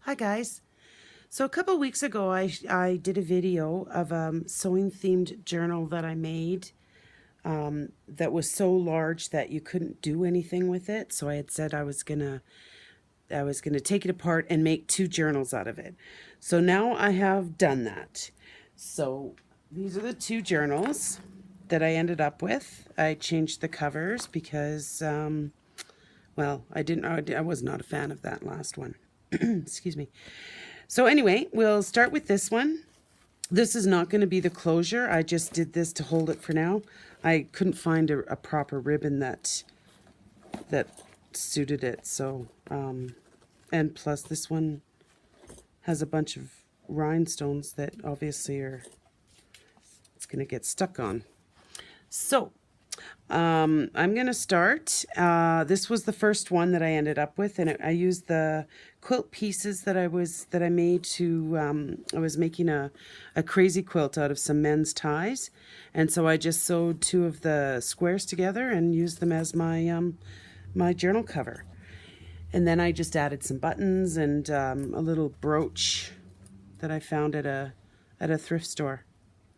Hi guys. So a couple weeks ago I did a video of a sewing themed journal that I made that was so large that you couldn't do anything with it. So I had said I was gonna take it apart and make two journals out of it. So now I have done that. So these are the two journals that I ended up with. I changed the covers because well, I was not a fan of that last one. Excuse me. So anyway, we'll start with this one. This is not going to be the closure. I just did this to hold it for now. I couldn't find a proper ribbon that suited it. So, and plus this one has a bunch of rhinestones that obviously it's going to get stuck on. So, I'm going to start. This was the first one that I ended up with, and I used the quilt pieces that I made to. I was making a crazy quilt out of some men's ties, and so I just sewed two of the squares together and used them as my journal cover. And then I just added some buttons and a little brooch that I found at a thrift store,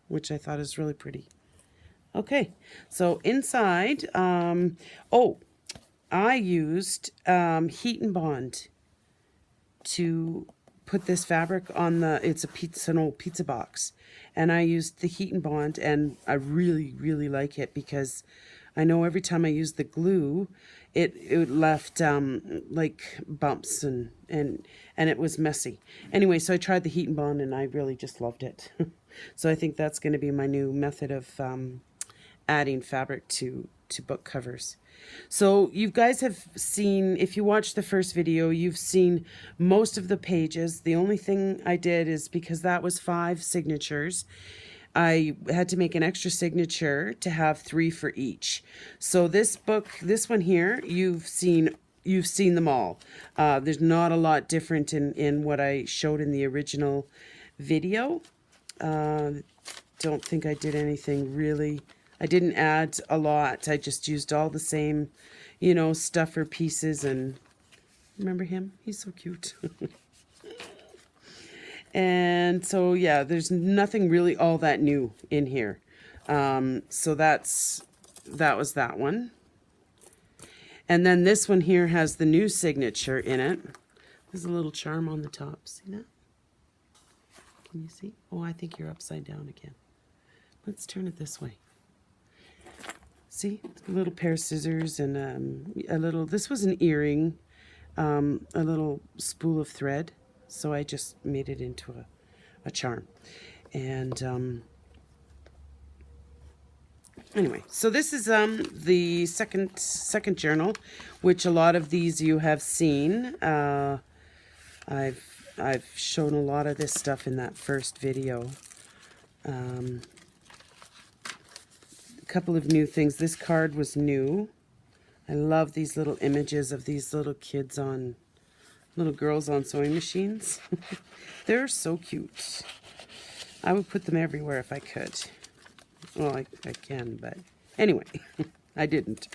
which I thought is really pretty. Okay, so inside, I used Heat and Bond to put this fabric on it's an old pizza box. And I used the Heat and Bond, and I really, really like it because I know every time I use the glue, it left like bumps and it was messy. Anyway, so I tried the Heat and Bond, and I really just loved it. So I think that's going to be my new method of adding fabric to book covers. So you guys have seen, if you watched the first video, you've seen most of the pages. The only thing I did is because that was 5 signatures, I had to make an extra signature to have 3 for each. So this book, this one here, you've seen them all. There's not a lot different in what I showed in the original video. Don't think I did anything really. I didn't add a lot. I just used all the same, stuffer pieces. And remember him? He's so cute. And so, yeah, there's nothing really all that new in here. So that was that one. And then this one here has the new signature in it. There's a little charm on the top. See that? Can you see? Oh, I think you're upside down again. Let's turn it this way. See, a little pair of scissors and this was an earring, a little spool of thread. So I just made it into a charm. And anyway, so this is the second journal, which a lot of these you have seen. I've shown a lot of this stuff in that first video. Couple of new things. This card was new. I love these little images of these little girls on sewing machines. They're so cute. I would put them everywhere if I could. Well, I can, but anyway, I didn't.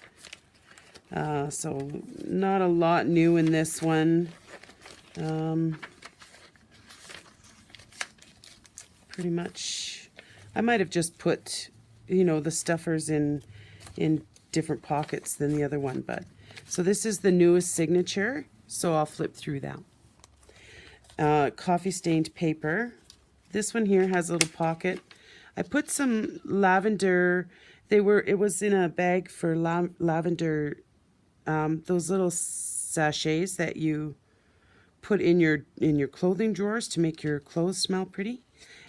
So not a lot new in this one. Pretty much, I might have just put the stuffers in different pockets than the other one. But so this is the newest signature, so I'll flip through that. Coffee stained paper. This one here has a little pocket. I put some lavender. It was in a bag for lavender, those little sachets that you put in your clothing drawers to make your clothes smell pretty.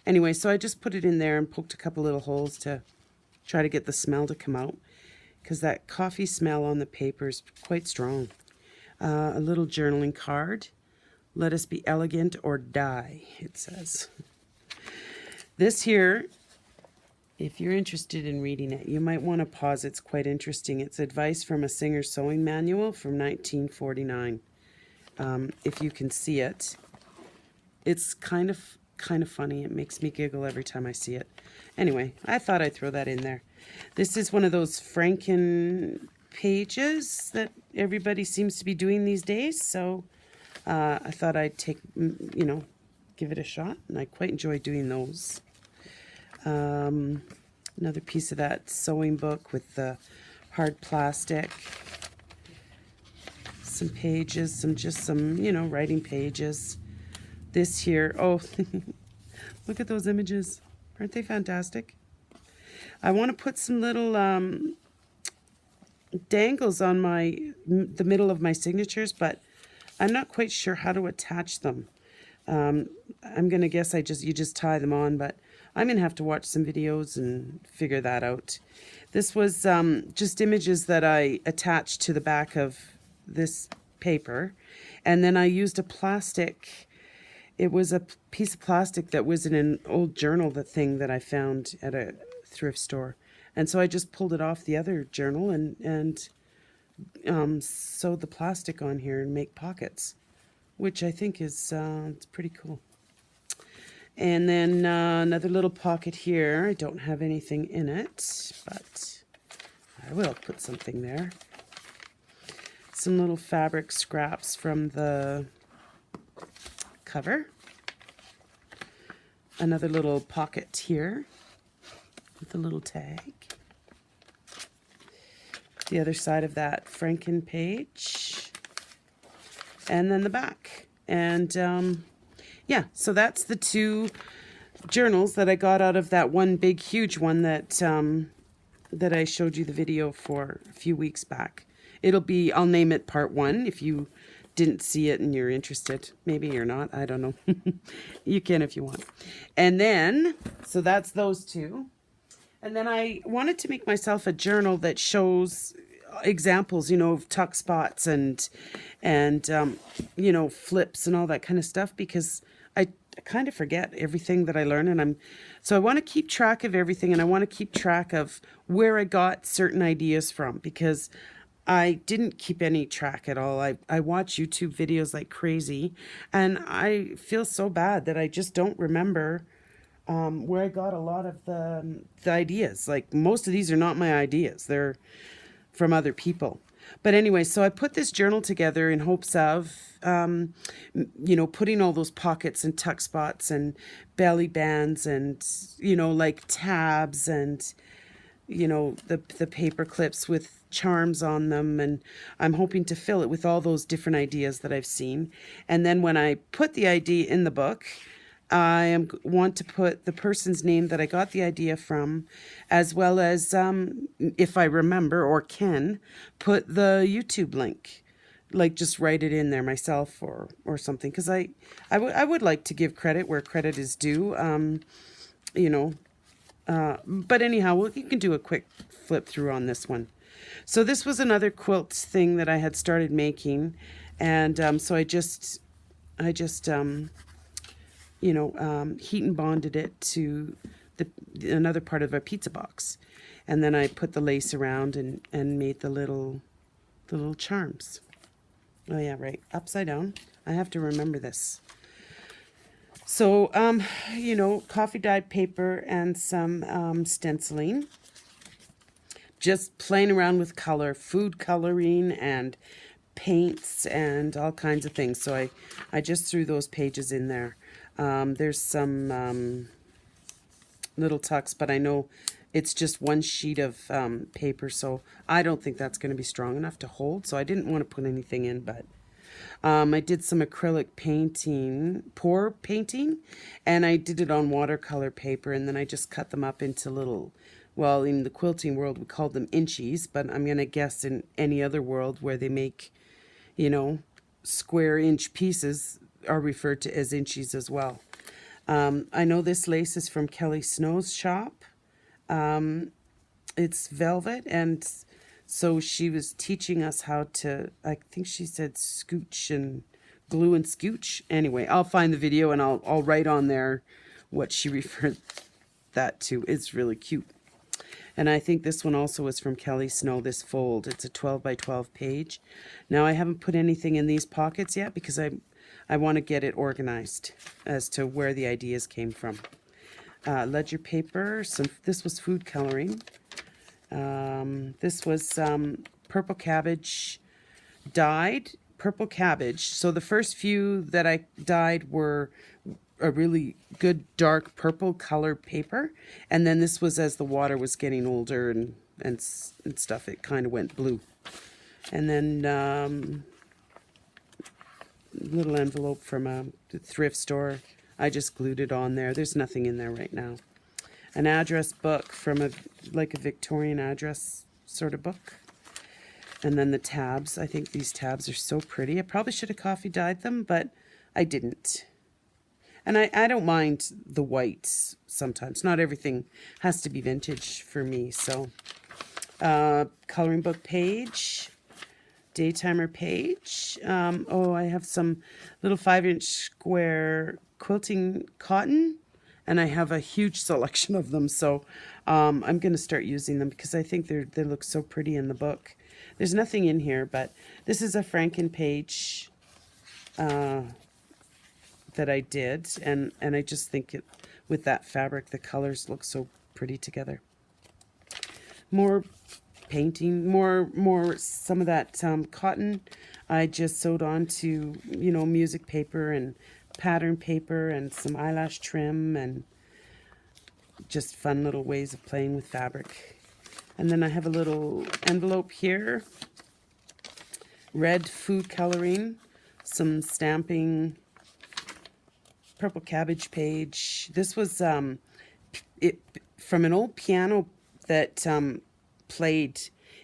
Anyway, so I just put it in there and poked a couple little holes to try to get the smell to come out, because that coffee smell on the paper is quite strong. A little journaling card. Let us be elegant or die, it says. This here, if you're interested in reading it, you might want to pause. It's quite interesting. It's advice from a singer's sewing manual from 1949. If you can see it, it's kind of funny. It makes me giggle every time I see it. Anyway, I thought I'd throw that in there. This is one of those Franken pages that everybody seems to be doing these days, so I thought I'd take, give it a shot, and I quite enjoy doing those. Another piece of that sewing book with the hard plastic. Some pages, some writing pages. This here, oh, look at those images. Aren't they fantastic? I want to put some little dangles on the middle of my signatures, but I'm not quite sure how to attach them. I'm going to guess you just tie them on, but I'm going to have to watch some videos and figure that out. This was just images that I attached to the back of this paper, and then I used a plastic. It was a piece of plastic that was in an old journal, the thing that I found at a thrift store. And so I just pulled it off the other journal and sewed the plastic on here and make pockets, which I think is it's pretty cool. And then another little pocket here. I don't have anything in it, but I will put something there. Some little fabric scraps from the cover. Another little pocket here with a little tag. The other side of that Franken page. And then the back. And yeah, so that's the two journals that I got out of that one big huge one that I showed you the video for a few weeks back. I'll name it part 1 if you didn't see it and you're interested. Maybe you're not, I don't know. You can if you want. And then, so that's those two. And then I wanted to make myself a journal that shows examples, of tuck spots and flips and all that kind of stuff, because I kind of forget everything that I learn, and so I want to keep track of everything, and I want to keep track of where I got certain ideas from, because I didn't keep any track at all. I watch YouTube videos like crazy, and I feel so bad that I just don't remember where I got a lot of the ideas. Like, most of these are not my ideas. They're from other people. But anyway, so I put this journal together in hopes of, putting all those pockets and tuck spots and belly bands and, like tabs and, the paper clips with charms on them. And I'm hoping to fill it with all those different ideas that I've seen. And then when I put the idea in the book, I want to put the person's name that I got the idea from, as well as, if I remember or can, put the YouTube link. Like, just write it in there myself or something, because I would like to give credit where credit is due. But anyhow, you can do a quick flip through on this one. So this was another quilt thing that I had started making, and so I just heat and bonded it to another part of a pizza box, and then I put the lace around and made the little charms. Oh yeah, right, upside down. I have to remember this. So coffee dyed paper and some stenciling. Just playing around with color, food coloring and paints and all kinds of things. So I just threw those pages in there. There's some little tucks, but I know it's just one sheet of paper, so I don't think that's going to be strong enough to hold, so I didn't want to put anything in, but I did some acrylic painting, pour painting, and I did it on watercolor paper, and then I just cut them up into little, well, in the quilting world, we call them inchies, but I'm going to guess in any other world where they make, square inch pieces are referred to as inchies as well. I know this lace is from Kelly Snow's shop. It's velvet, and so she was teaching us how to, I think she said scooch and glue and scooch. Anyway, I'll find the video and I'll write on there what she referred that to. It's really cute. And I think this one also is from Kelly Snow, this fold. It's a 12 by 12 page. Now I haven't put anything in these pockets yet because I want to get it organized as to where the ideas came from. Ledger paper, this was food coloring. This was purple cabbage dyed purple cabbage. So the first few that I dyed were a really good dark purple colored paper, and then this was as the water was getting older and stuff, it kind of went blue. And then little envelope from a thrift store. I just glued it on there. There's nothing in there right now. An address book from a Victorian address sort of book. And then the tabs. I think these tabs are so pretty. I probably should have coffee dyed them, but I didn't. And I don't mind the whites sometimes. Not everything has to be vintage for me. So coloring book page, daytimer page. I have some little 5-inch square quilting cotton, and I have a huge selection of them. So I'm going to start using them because I think they look so pretty in the book. There's nothing in here, but this is a Franken page that I did, and I just think with that fabric, the colors look so pretty together. More painting, more some of that cotton I just sewed onto, music paper and pattern paper and some eyelash trim, and just fun little ways of playing with fabric. And then I have a little envelope here, red food coloring, some stamping, purple cabbage page. This was it from an old piano that played.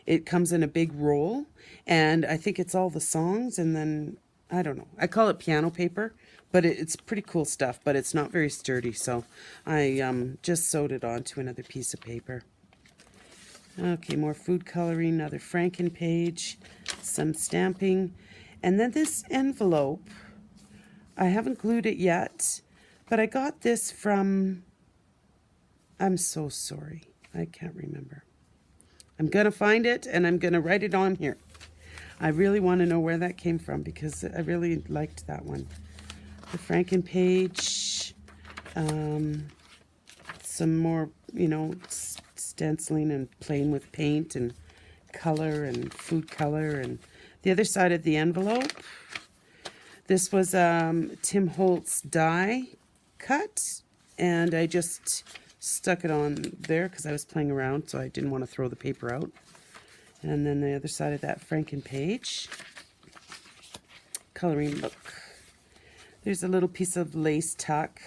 It comes in a big roll, and I think it's all the songs, and then I don't know. I call it piano paper, but it's pretty cool stuff, but it's not very sturdy, so I just sewed it onto another piece of paper. Okay, more food coloring, another Franken page, some stamping, and then this envelope. I haven't glued it yet, but I got this from, I'm so sorry, I can't remember. I'm going to find it, and I'm going to write it on here. I really want to know where that came from because I really liked that one. The Franken page, some more, stenciling and playing with paint and color and food color. And the other side of the envelope, this was Tim Holtz die cut, and I just stuck it on there because I was playing around, so I didn't want to throw the paper out. And then the other side of that Franken page, coloring book. There's a little piece of lace tuck.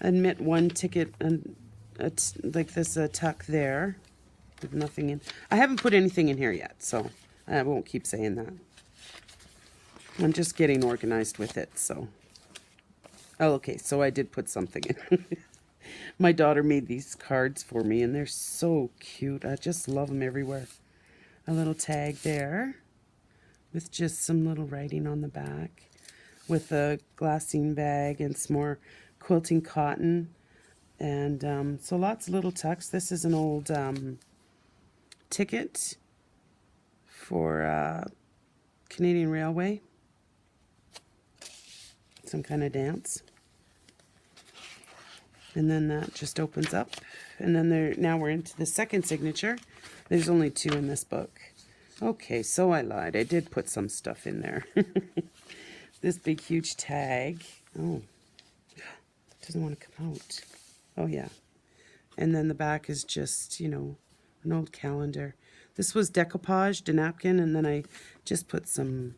Admit one ticket, and it's like this tuck there with nothing in. I haven't put anything in here yet, so I won't keep saying that. I'm just getting organized with it, so. Oh, okay, so I did put something in. My daughter made these cards for me, and they're so cute. I just love them everywhere. A little tag there with just some little writing on the back with a glassine bag and some more quilting cotton. And so lots of little tucks. This is an old ticket for Canadian Railway. Some kind of dance. And then that just opens up. And then now we're into the second signature. There's only 2 in this book. Okay, so I lied. I did put some stuff in there. This big, huge tag. Oh, it doesn't want to come out. Oh, yeah. And then the back is just, an old calendar. This was decoupaged, a napkin, and then I just put some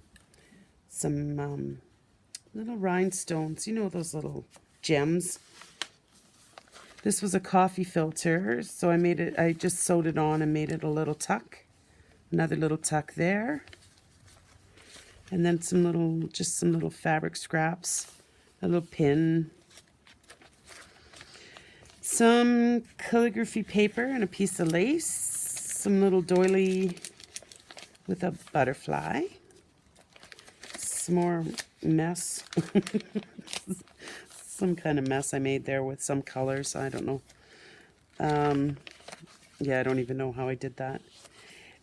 little rhinestones. Those little gems. This was a coffee filter, so I just sewed it on and made it a little tuck. Another little tuck there. And then some little fabric scraps. A little pin. Some calligraphy paper and a piece of lace. Some little doily with a butterfly. Some more mess. Some kind of mess I made there with some colors. I don't know. Yeah, I don't even know how I did that.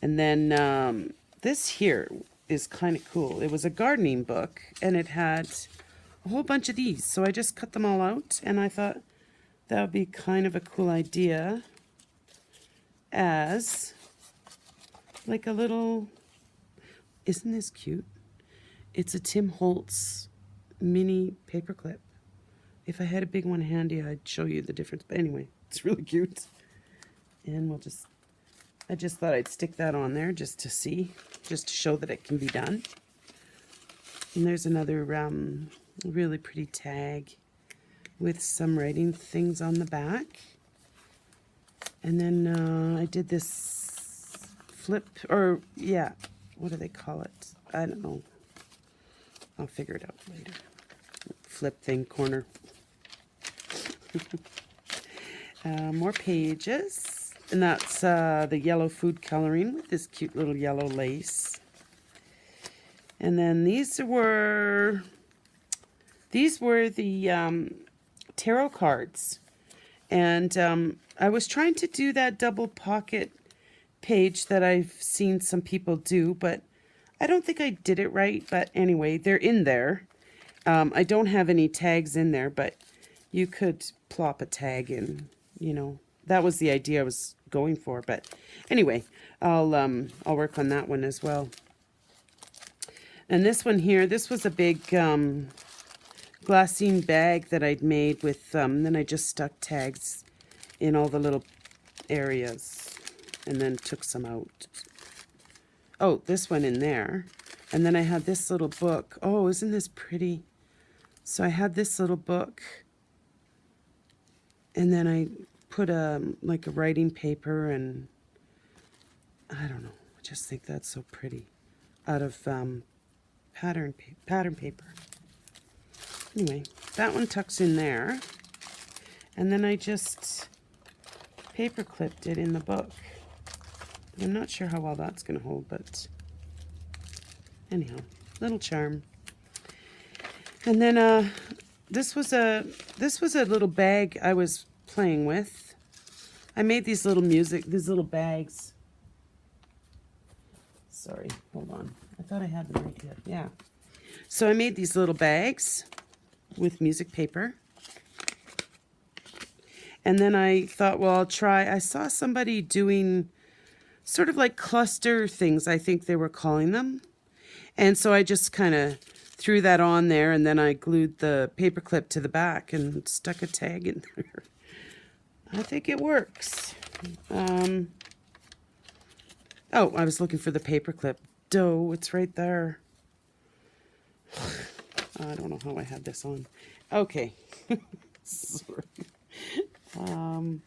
And then this here is kind of cool. It was a gardening book, and it had a whole bunch of these. So I just cut them all out, and I thought that would be kind of a cool idea as like a little, isn't this cute? It's a Tim Holtz mini paperclip. If I had a big one handy, I'd show you the difference. But anyway, it's really cute. And I just thought I'd stick that on there just to see, just to show that it can be done. And there's another really pretty tag with some writing things on the back. And then I did this flip, or yeah, what do they call it? I don't know. I'll figure it out later. Flip thing, corner. More pages. And that's the yellow food coloring with this cute little yellow lace. And then these were the tarot cards. And I was trying to do that double pocket page that I've seen some people do, but I don't think I did it right. But anyway, they're in there. I don't have any tags in there, but you could plop a tag in, you know. That was the idea I was going for. But anyway, I'll work on that one as well. And this one here, this was a big glassine bag that I'd made with, then I just stuck tags in all the little areas and then took some out. Oh, this one in there. And then I had this little book. Oh, isn't this pretty? So I had this little book, and then I put like a writing paper, and I don't know, I just think that's so pretty, out of pattern paper. Anyway, that one tucks in there, and then I just paper clipped it in the book. I'm not sure how well that's going to hold, but anyhow, little charm. And then this was a little bag I was playing with. I made these little bags. Sorry, hold on. I thought I had them right here. Yeah. So I made these little bags with music paper. And then I thought, well, I'll try. I saw somebody doing sort of like cluster things, I think they were calling them. And so I just kind of threw that on there, and then I glued the paper clip to the back and stuck a tag in there. I think it works. Oh, I was looking for the paper clip. Dough, it's right there. I don't know how I had this on. Okay. Sorry. I'm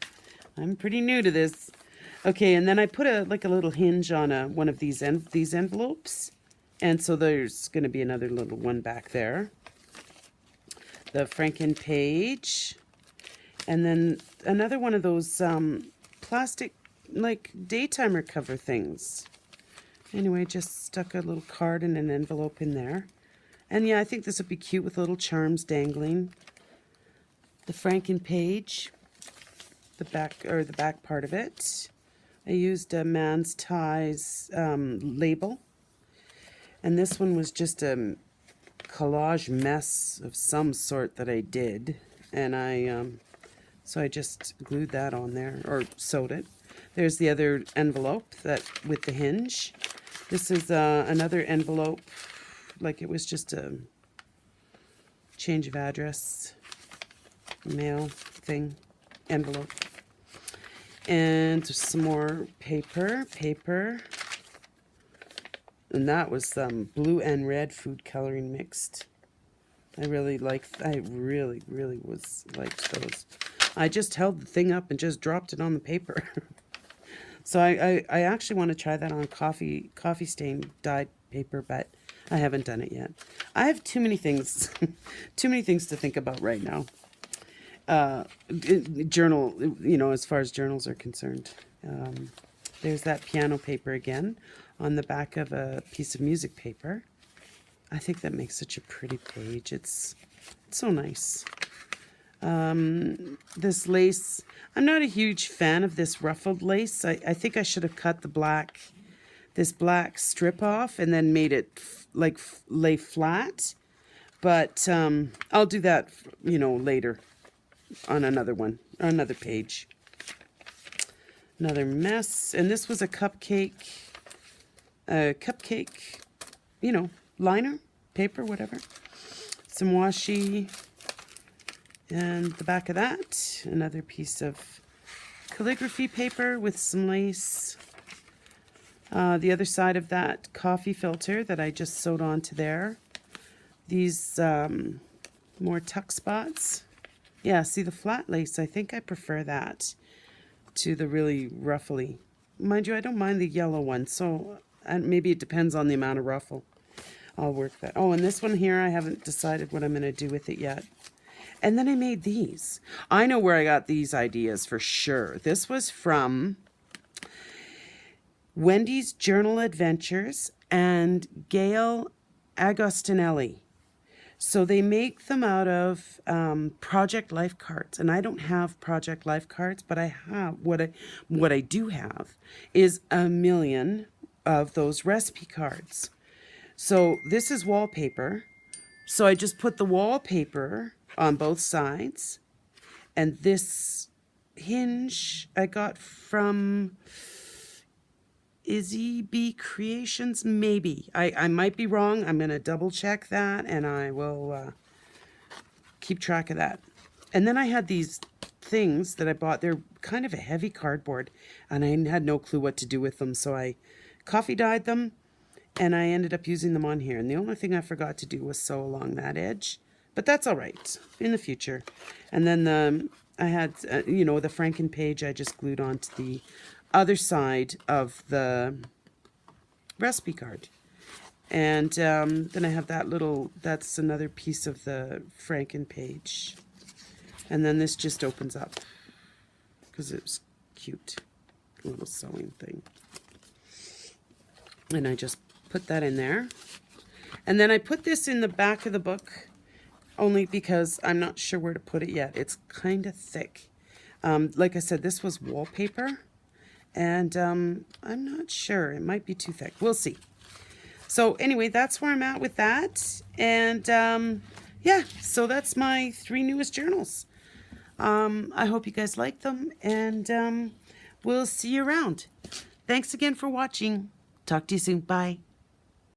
pretty new to this. Okay, and then I put a little hinge on one of these envelopes. And so there's going to be another little one back there. The Franken page. And then another one of those plastic, like, daytimer cover things. Anyway, just stuck a little card and an envelope in there. And yeah, I think this would be cute with little charms dangling. The Franken page. The back part of it. I used a Man's Ties label. And this one was just a collage mess of some sort that I did. And so I just glued that on there, or sewed it. There's the other envelope with the hinge. This is another envelope, like it was just a change of address, mail thing, envelope. And some more paper. And that was blue and red food coloring mixed. I really liked those. I just held the thing up and just dropped it on the paper. So I actually want to try that on coffee stain dyed paper, but I haven't done it yet. I have too many things to think about right now. Journal, you know, as far as journals are concerned. There's that piano paper again on the back of a piece of music paper. I think that makes such a pretty page. It's so nice. This lace, I'm not a huge fan of this ruffled lace. I think I should have cut this black strip off and then made it lay flat. But I'll do that, you know, later on another page. Another mess. And this was a cupcake a cupcake, you know, liner, paper, whatever. Some washi. And the back of that, another piece of calligraphy paper with some lace. The other side of that, coffee filter that I just sewed onto there. These more tuck spots. Yeah, see the flat lace, I think I prefer that to the really ruffly. Mind you, I don't mind the yellow one, so maybe it depends on the amount of ruffle. I'll work that. Oh, and this one here, I haven't decided what I'm going to do with it yet. And then I made these. I know where I got these ideas for sure. This was from Wendy's Journal Adventures and Gail Agostinelli. So they make them out of Project Life cards, and I don't have Project Life cards, but I have what I do have is a million of those recipe cards. So this is wallpaper. So I just put the wallpaper on both sides, and this hinge I got from Izzy B Creations, maybe. I might be wrong. I'm going to double check that, and I will keep track of that. And then I had these things that I bought. They're kind of a heavy cardboard, and I had no clue what to do with them, so I coffee dyed them, and I ended up using them on here. And the only thing I forgot to do was sew along that edge, but that's all right in the future. And then I had, you know, the Franken page I just glued onto the other side of the recipe card. And then I have that little, that's another piece of the Franken page. And then this just opens up because it's cute, little sewing thing. And I just put that in there. And then I put this in the back of the book only because I'm not sure where to put it yet. It's kind of thick. Like I said, this was wallpaper. And I'm not sure. It might be too thick. We'll see. So anyway, that's where I'm at with that. And yeah, so that's my 3 newest journals. I hope you guys like them. And we'll see you around. Thanks again for watching. Talk to you soon. Bye.